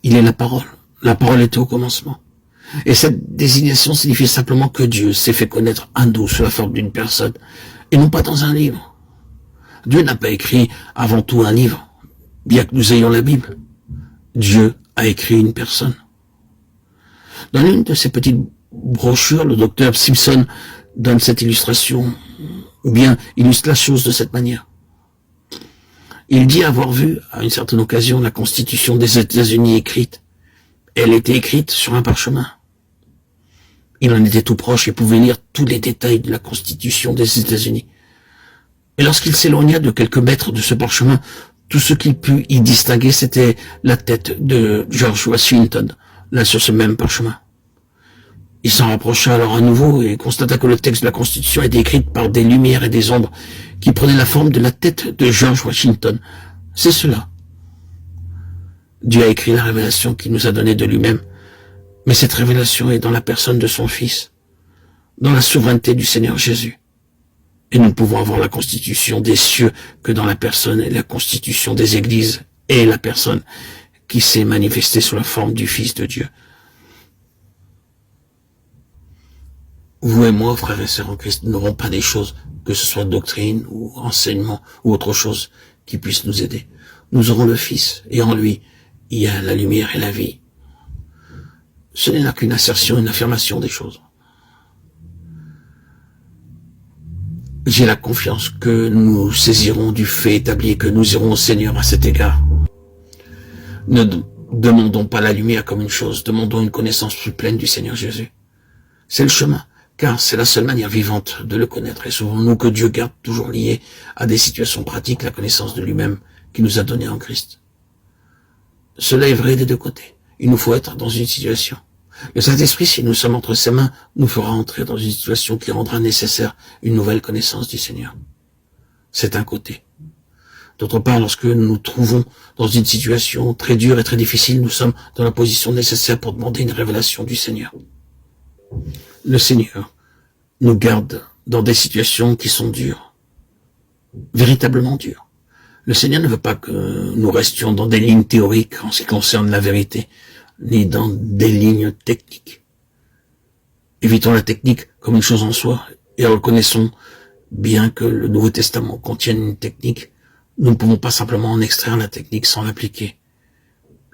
Il est la parole. La parole était au commencement. Et cette désignation signifie simplement que Dieu s'est fait connaître à nous sous la forme d'une personne, et non pas dans un livre. Dieu n'a pas écrit avant tout un livre, bien que nous ayons la Bible. Dieu a écrit une personne. Dans l'une de ces petites brochures, le docteur Simpson donne cette illustration, ou bien illustre la chose de cette manière. Il dit avoir vu, à une certaine occasion, la Constitution des États-Unis écrite. Elle était écrite sur un parchemin. Il en était tout proche et pouvait lire tous les détails de la Constitution des États-Unis. Et lorsqu'il s'éloigna de quelques mètres de ce parchemin, tout ce qu'il put y distinguer, c'était la tête de George Washington, là sur ce même parchemin. Il s'en rapprocha alors à nouveau et constata que le texte de la Constitution était écrit par des lumières et des ombres qui prenaient la forme de la tête de George Washington. C'est cela. Dieu a écrit la révélation qu'il nous a donnée de lui-même, mais cette révélation est dans la personne de son Fils, dans la souveraineté du Seigneur Jésus. Et nous ne pouvons avoir la constitution des cieux que dans la personne et la constitution des églises et la personne qui s'est manifestée sous la forme du Fils de Dieu. Vous et moi, frères et sœurs en Christ, n'aurons pas des choses, que ce soit doctrine ou enseignement ou autre chose, qui puisse nous aider. Nous aurons le Fils, et en lui, il y a la lumière et la vie. Ce n'est là qu'une assertion, une affirmation des choses. J'ai la confiance que nous saisirons du fait établi et que nous irons au Seigneur à cet égard. Ne demandons pas la lumière comme une chose, demandons une connaissance plus pleine du Seigneur Jésus. C'est le chemin, car c'est la seule manière vivante de le connaître. Et souvenons-nous que Dieu garde toujours lié à des situations pratiques la connaissance de lui-même qu'il nous a donnée en Christ. Cela est vrai des deux côtés. Il nous faut être dans une situation. Le Saint-Esprit, si nous sommes entre ses mains, nous fera entrer dans une situation qui rendra nécessaire une nouvelle connaissance du Seigneur. C'est un côté. D'autre part, lorsque nous nous trouvons dans une situation très dure et très difficile, nous sommes dans la position nécessaire pour demander une révélation du Seigneur. Le Seigneur nous garde dans des situations qui sont dures, véritablement dures. Le Seigneur ne veut pas que nous restions dans des lignes théoriques en ce qui concerne la vérité, ni dans des lignes techniques. Évitons la technique comme une chose en soi, et reconnaissons bien que le Nouveau Testament contienne une technique. Nous ne pouvons pas simplement en extraire la technique sans l'appliquer.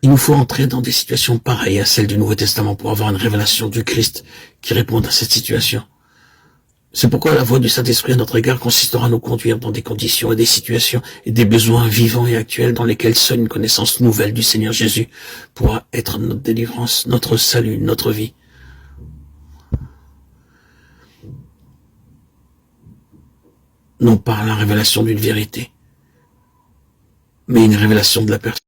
Il nous faut entrer dans des situations pareilles à celles du Nouveau Testament pour avoir une révélation du Christ qui réponde à cette situation. C'est pourquoi la voix du Saint-Esprit à notre égard consistera à nous conduire dans des conditions et des situations et des besoins vivants et actuels dans lesquels seule une connaissance nouvelle du Seigneur Jésus pourra être notre délivrance, notre salut, notre vie. Non pas la révélation d'une vérité, mais une révélation de la personne.